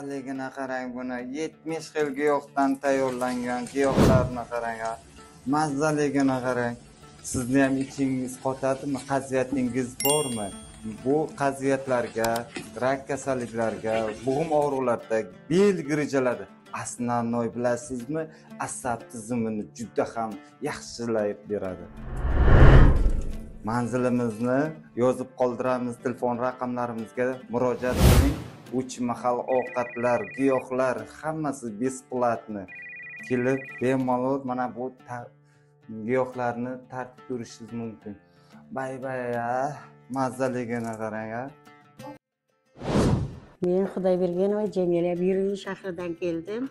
Mazaligini qarang buni. 70 xil giyohdan tayyorlangan giyohlarni qarang. Mazaligini qarang. Sizni ham ichingiz qotadimi? Qaziyatingiz bormi? Bu qaziyatlarga, rak kasalliklarga, bo'g'im og'riqlarida bel grijaladi. Основной bilasizmi? Asab tizimini juda ham yaxshilayib beradi. Manzilimizni yozib qoldiramiz, telefon raqamlarimizga murojaat qiling. 3 mahal ovqatlar, giyohlar hammasi besplatni. Kelib bemalol mana bu giyohlarni tartib ko'rishingiz mumkin. Bay-bay, mazaligini qarang. Men Xudoybergenova Jamila Beruniy shahridan keldim.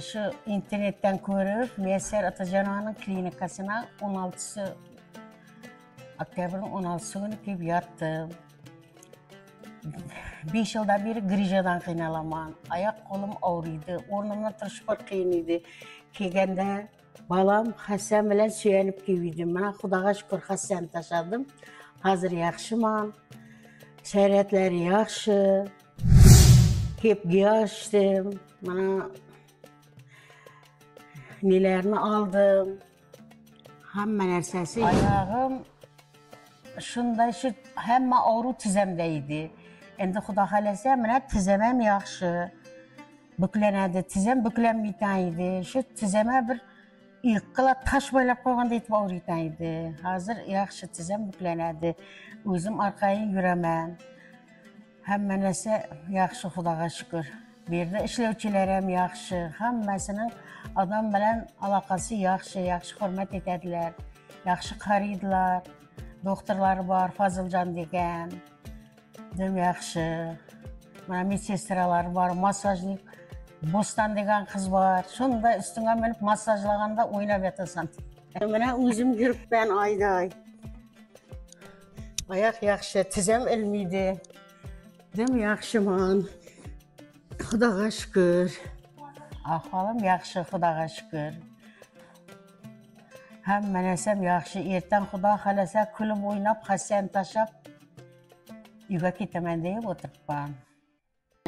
Shu internetdan ko'rib, Muyassar Otajonovaning klinikasina 16 oktyabrning 16 kuni kelib yotdim. 5 yildan beri grijadan qiynalaman. Oyoq qo'lim og'riydi, o'rnimdan turishim qiyin edi. Kelganda balam Hasan bilan suyanib keldim. Mana Xudoga shukr Hasan tashladim. Hozir yaxshiman. Sayratlar yaxshi. Kelib giyohdim. Mana nelarni oldim. Hamma narsasi. Oyog'im shunday shu hamma og'riq tizamda edi. Endi Xudo xolasa mana tizam ham yaxshi. Buklanadi, tizam buklanmaytan edi. Shu tizama bir iqqilar tash bo'ylab qo'yganda yetib og'riytan edi. Hozir yaxshi tizam buklanadi. O'zim orqaga yuraman. Hamma narsa yaxshi, Xudoga shukr. Bu yerda ishlovchilar ham yaxshi. Hammasining odam bilan aloqasi yaxshi, yaxshi hurmat etadilar. Yaxshi qaraydilar. Doktorlari bor, Faziljon degan. Dim yaxshi. Mana medsestralar bor, massajlik Bo'ston degan qiz bor. Shunda ustunga minib massajlaganda o'ynab yotasan. Mana o'zim yuribman oyday. Oyoq yaxshi, tizam ilmiydi. Dim yaxshiman. Xudoga shukr. Ahvolim yaxshi, Xudoga shukr. Hamma narsam yaxshi. Ertan Xudo xolasa kulib o'ynab, Hasan tashlab uyga ketaman deb o'tiribman.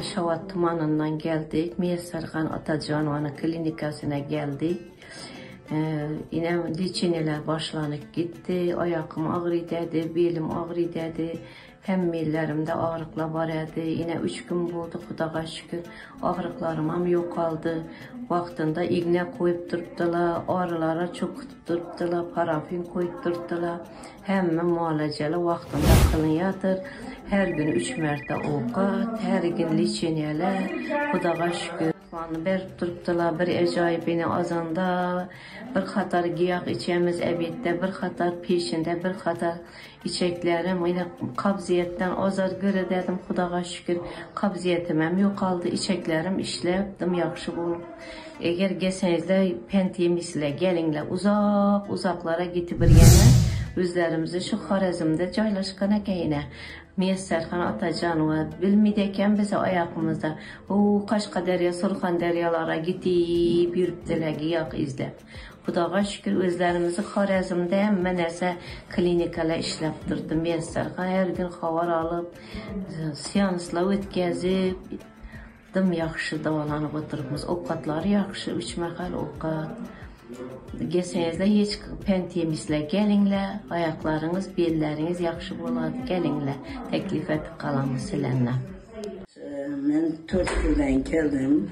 Shavot tumanidan geldik. Muyassar Otajonovaning klinikasına geldik. Yine liçineler başlanıp gitti. Ayağım ağrıydı, belim ağrıydı. Hemmillerimde ağrıklar var idi. Yine 3 gün oldu, Xudoga şükür. Ağrıklarım ham yok oldu. Vaxtında iğne koyup durdular, ağrılara çok tutup durdular, parafin koyup durdular. Hemme muolaceler vaxtında kılınyadır. Her gün 3 mərtə ovqat, her gün liçineler. Xudoga şükür. Berib durdular, bir əcayibini azanda, bir qatar giyoh içemiz əbiddə, bir qatar peşində, bir qatar içəklərim. Yine qabziyyətdən azar görə dedim, Xudoga şükür. Qabziyyətim hem yok oldu, içəklərim işləbdim, yaxşı olub. Eğer gəlsənizdə Pentemizlə, gəlinlə uzaqlara getib birgənə, özlərimizi şu Xorazmda joylashgan ekan. Muyassar Otajonova bilmeydikken bize ayağımızda o Qashqadaryo, Surxondaryolara gidip yürüpdiler giyoh izlep. Xudoga şükür özlerimizi Xorazmda hamma narsa klinikalar ishlab turdi. Muyassar her gün xabar alıp, seanslar o'tkazib, dim yaxshi davolanib o'tiribmiz. Ovqatlari yaxshi, 3 mahal ovqat. Gelsenizler hiç Pentemizle gelingler, ayaklarınız, belleriniz yaxşı boladı, gelingler. Teklif ettik kalamı silenle. Ben Türkiye'den geldim,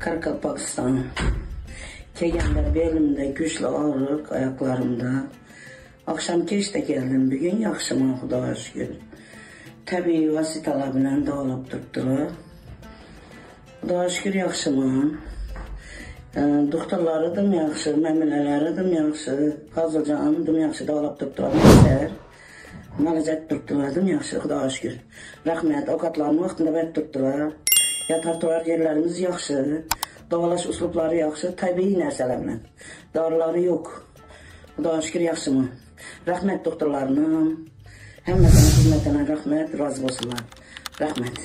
Karkapakistan. Kelgende belimde güçlü ağrık, ayaklarımda. Akşam geçte geldim, bir gün yaxşıman Xudoga şükür. Tabii vasitalar bilen davolab turdular. Xudoga şükür yaxşıman. Doktorları dım yaxşı, məmilələri dım yaxşı, Faziljon dım yaxşı davolab turdular. Muyassar müracaat turdular, dım yaxşı, Xudoga şükür. Rahmet, ovqatlarını vaxtında verib turdular. Yatar turar yerlərimiz yaxşı, davolash uslubları yaxşı, təbii nərsələrlə. Doriları yox. Xudoga şükür yaxşıman. Rahmet doktorlarına, həmməsinin xidmətinə rahmet, razı olsunlar. Rahmet.